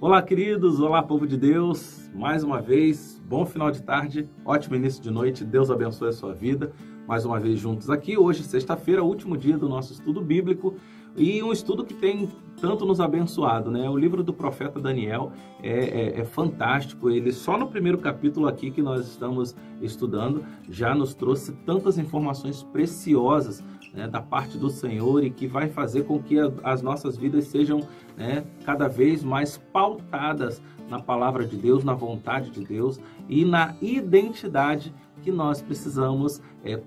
Olá, queridos, olá, povo de Deus, mais uma vez, bom final de tarde, ótimo início de noite, Deus abençoe a sua vida, mais uma vez juntos aqui, hoje, sexta-feira, último dia do nosso estudo bíblico, e um estudo que tem tanto nos abençoado, né? O livro do profeta Daniel é fantástico, ele só no primeiro capítulo aqui que nós estamos estudando, já nos trouxe tantas informações preciosas, né, da parte do Senhor, e que vai fazer com que as nossas vidas sejam, né, cada vez mais pautadas na palavra de Deus, na vontade de Deus e na identidade que nós precisamos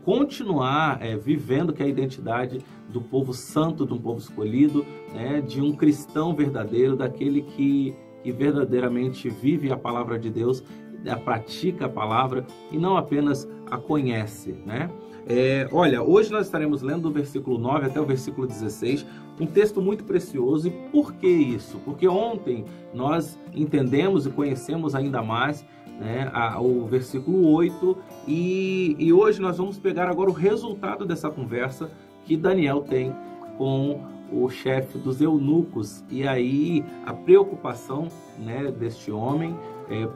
continuar vivendo, que é a identidade do povo santo, de um povo escolhido, né, de um cristão verdadeiro, daquele que verdadeiramente vive a palavra de Deus, pratica a palavra e não apenas a conhece, né? Olha, hoje nós estaremos lendo do versículo 9 até o versículo 16, um texto muito precioso. E por que isso? Porque ontem nós entendemos e conhecemos ainda mais, né, o versículo 8, e hoje nós vamos pegar agora o resultado dessa conversa que Daniel tem com o chefe dos eunucos, e aí a preocupação, né, deste homem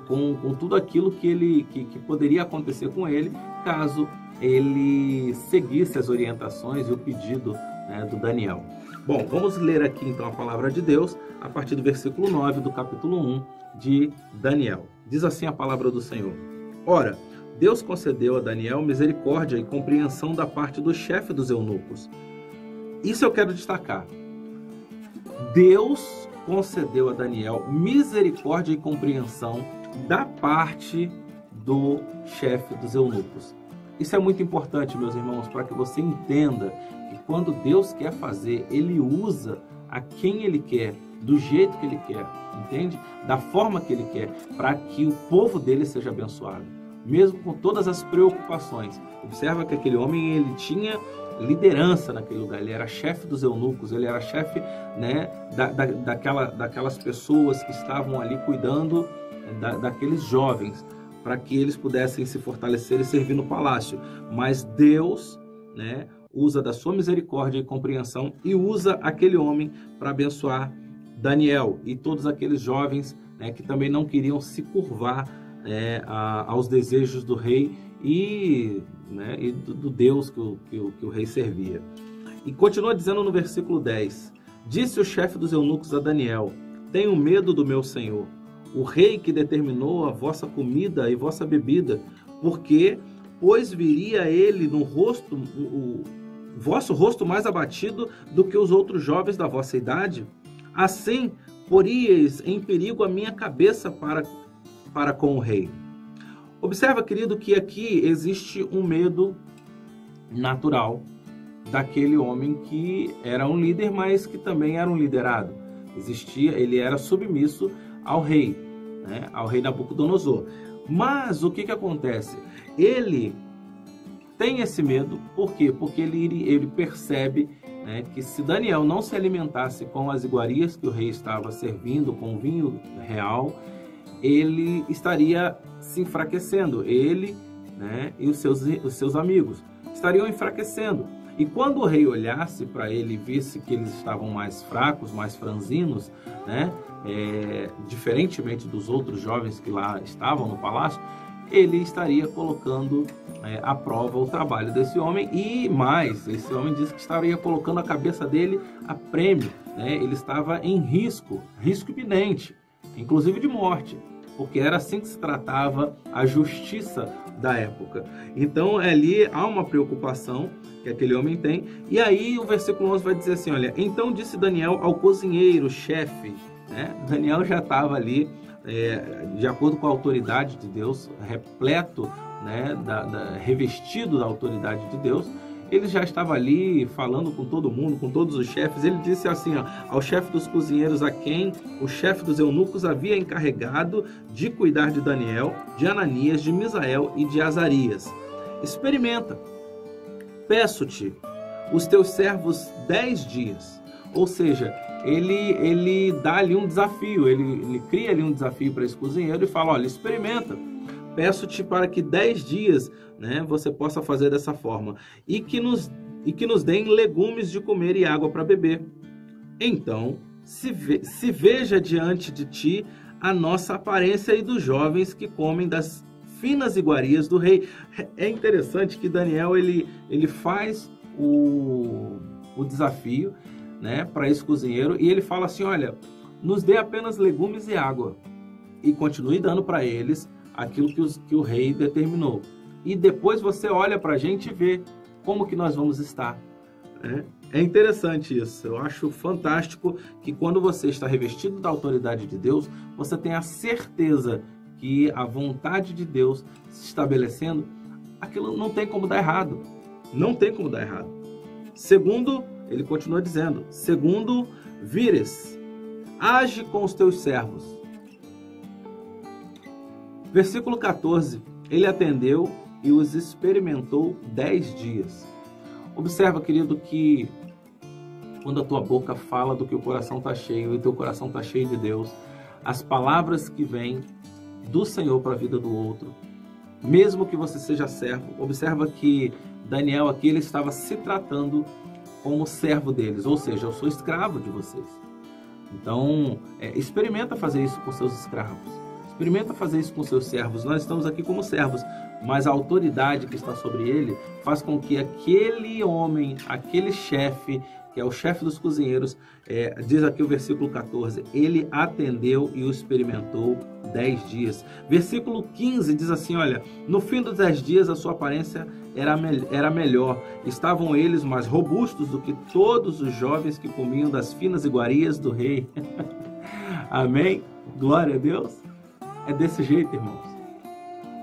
com tudo aquilo que poderia acontecer com ele caso ele seguisse as orientações e o pedido, né, do Daniel. Bom, vamos ler aqui então a palavra de Deus a partir do versículo 9 do capítulo 1 de Daniel. Diz assim a palavra do Senhor: Ora, Deus concedeu a Daniel misericórdia e compreensão da parte do chefe dos eunucos. Isso eu quero destacar. Deus concedeu a Daniel misericórdia e compreensão da parte do chefe dos eunucos. Isso é muito importante, meus irmãos, para que você entenda que quando Deus quer fazer, Ele usa a quem Ele quer, do jeito que Ele quer, entende? Da forma que Ele quer, para que o povo dele seja abençoado, mesmo com todas as preocupações. Observa que aquele homem, ele tinha liderança naquele lugar, ele era chefe dos eunucos, ele era chefe, né, daquelas pessoas que estavam ali cuidando daqueles jovens, para que eles pudessem se fortalecer e servir no palácio. Mas Deus, né, usa da sua misericórdia e compreensão e usa aquele homem para abençoar Daniel e todos aqueles jovens, né, que também não queriam se curvar aos desejos do rei e do Deus que o rei servia. E continua dizendo no versículo 10: Disse o chefe dos eunucos a Daniel: Tenho medo do meu senhor, o rei que determinou a vossa comida e vossa bebida, porque, pois viria ele no rosto, o vosso rosto mais abatido do que os outros jovens da vossa idade? Assim, poríeis em perigo a minha cabeça para com o rei. Observa, querido, que aqui existe um medo natural daquele homem que era um líder, mas que também era um liderado. Ele era submisso ao rei, né, ao rei Nabucodonosor. Mas o que acontece? Ele tem esse medo, por quê? Porque ele percebe, né, que se Daniel não se alimentasse com as iguarias que o rei estava servindo, com o vinho real, ele estaria se enfraquecendo, ele, né, e os seus amigos estariam enfraquecendo. E quando o rei olhasse para ele e visse que eles estavam mais fracos, mais franzinos, né, diferentemente dos outros jovens que lá estavam no palácio, ele estaria colocando à prova o trabalho desse homem. E mais, esse homem disse que estaria colocando a cabeça dele a prêmio, né? Ele estava em risco iminente, inclusive de morte, porque era assim que se tratava a justiça da época. Então ali há uma preocupação que aquele homem tem. E aí o versículo 11 vai dizer assim, olha: Então disse Daniel ao cozinheiro, chefe, né? Daniel já estava ali, de acordo com a autoridade de Deus, repleto, né, revestido da autoridade de Deus. Ele já estava ali falando com todo mundo, com todos os chefes. Ele disse assim, ao chefe dos cozinheiros, a quem o chefe dos eunucos havia encarregado de cuidar de Daniel, de Ananias, de Misael e de Azarias: Experimenta, peço-te, os teus servos 10 dias. Ou seja, ele dá ali um desafio, ele cria ali um desafio para esse cozinheiro e fala: olha, experimenta, peço-te para que 10 dias, né, você possa fazer dessa forma, e que nos deem legumes de comer e água para beber. Então se veja diante de ti a nossa aparência e dos jovens que comem das finas iguarias do rei. É interessante que Daniel ele faz o desafio, né, para esse cozinheiro, e ele fala assim: olha, nos dê apenas legumes e água, e continue dando para eles aquilo que o rei determinou. E depois você olha para a gente e vê como que nós vamos estar. É interessante isso. Eu acho fantástico que quando você está revestido da autoridade de Deus, você tem a certeza que a vontade de Deus se estabelecendo, aquilo não tem como dar errado. Não tem como dar errado. Segundo, ele continua dizendo, segundo vires, age com os teus servos. Versículo 14, ele atendeu e os experimentou 10 dias. Observa, querido, que quando a tua boca fala do que o coração está cheio e teu coração está cheio de Deus, as palavras que vêm do Senhor para a vida do outro, mesmo que você seja servo, observa que Daniel aqui ele estava se tratando como servo deles, ou seja, eu sou escravo de vocês. Então, experimenta fazer isso com seus escravos, experimenta fazer isso com seus servos. Nós estamos aqui como servos, mas a autoridade que está sobre ele faz com que aquele homem, aquele chefe, que é o chefe dos cozinheiros, diz aqui o versículo 14, ele atendeu e o experimentou 10 dias. Versículo 15 diz assim, olha, no fim dos 10 dias a sua aparência era melhor, estavam eles mais robustos do que todos os jovens que comiam das finas iguarias do rei. Amém? Glória a Deus. É desse jeito, irmãos.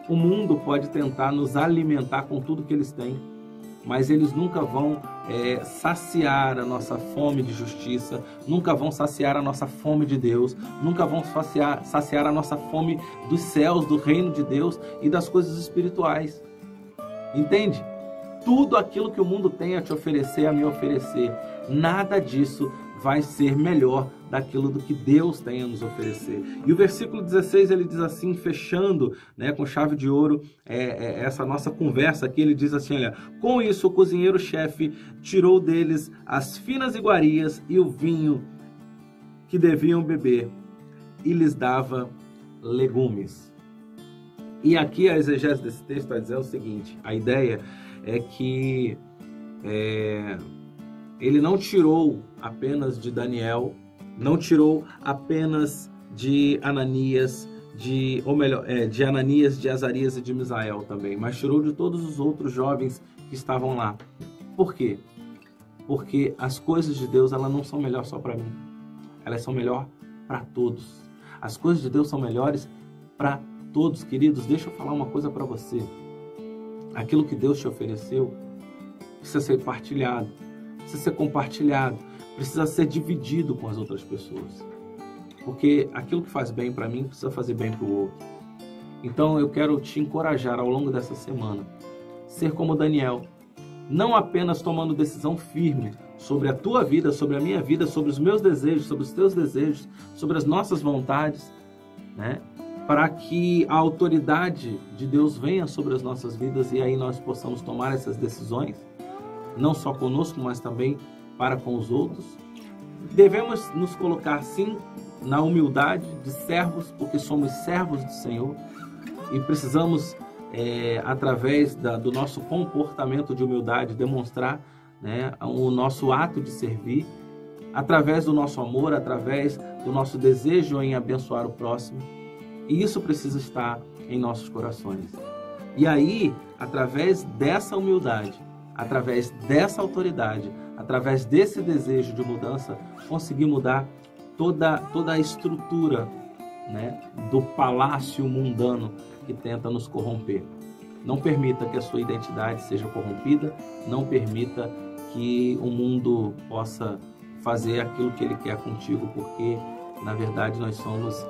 O mundo pode tentar nos alimentar com tudo que eles têm, mas eles nunca vão saciar a nossa fome de justiça, nunca vão saciar a nossa fome de Deus, nunca vão saciar a nossa fome dos céus, do reino de Deus e das coisas espirituais. Entende? Tudo aquilo que o mundo tem a te oferecer, a me oferecer, nada disso vai ser melhor daquilo do que Deus tem a nos oferecer. E o versículo 16, ele diz assim, fechando, né, com chave de ouro, essa nossa conversa aqui, ele diz assim, olha, com isso o cozinheiro-chefe tirou deles as finas iguarias e o vinho que deviam beber e lhes dava legumes. E aqui a exegese desse texto vai dizer o seguinte, a ideia é que ele não tirou apenas de Daniel, não tirou apenas de Ananias, de Ananias, de Azarias e de Misael também, mas tirou de todos os outros jovens que estavam lá. Por quê? Porque as coisas de Deus, elas não são melhores só para mim, elas são melhores para todos. As coisas de Deus são melhores para todos, queridos. Deixa eu falar uma coisa para você. Aquilo que Deus te ofereceu precisa ser partilhado, precisa ser compartilhado, precisa ser dividido com as outras pessoas. Porque aquilo que faz bem para mim precisa fazer bem para o outro. Então eu quero te encorajar ao longo dessa semana, ser como Daniel, não apenas tomando decisão firme sobre a tua vida, sobre a minha vida, sobre os meus desejos, sobre os teus desejos, sobre as nossas vontades, né? Para que a autoridade de Deus venha sobre as nossas vidas e aí nós possamos tomar essas decisões, não só conosco, mas também para com os outros. Devemos nos colocar, sim, na humildade de servos, porque somos servos do Senhor e precisamos, através do nosso comportamento de humildade, demonstrar, né, o nosso ato de servir, através do nosso amor, através do nosso desejo em abençoar o próximo. E isso precisa estar em nossos corações. E aí, através dessa humildade, através dessa autoridade, através desse desejo de mudança, conseguir mudar toda a estrutura, né, do palácio mundano que tenta nos corromper. Não permita que a sua identidade seja corrompida, não permita que o mundo possa fazer aquilo que ele quer contigo, porque, na verdade, nós somos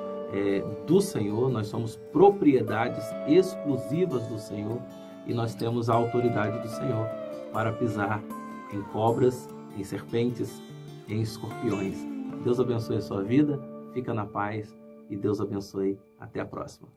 do Senhor, nós somos propriedades exclusivas do Senhor e nós temos a autoridade do Senhor para pisar em cobras, em serpentes, em escorpiões. Deus abençoe a sua vida, fica na paz e Deus abençoe. Até a próxima.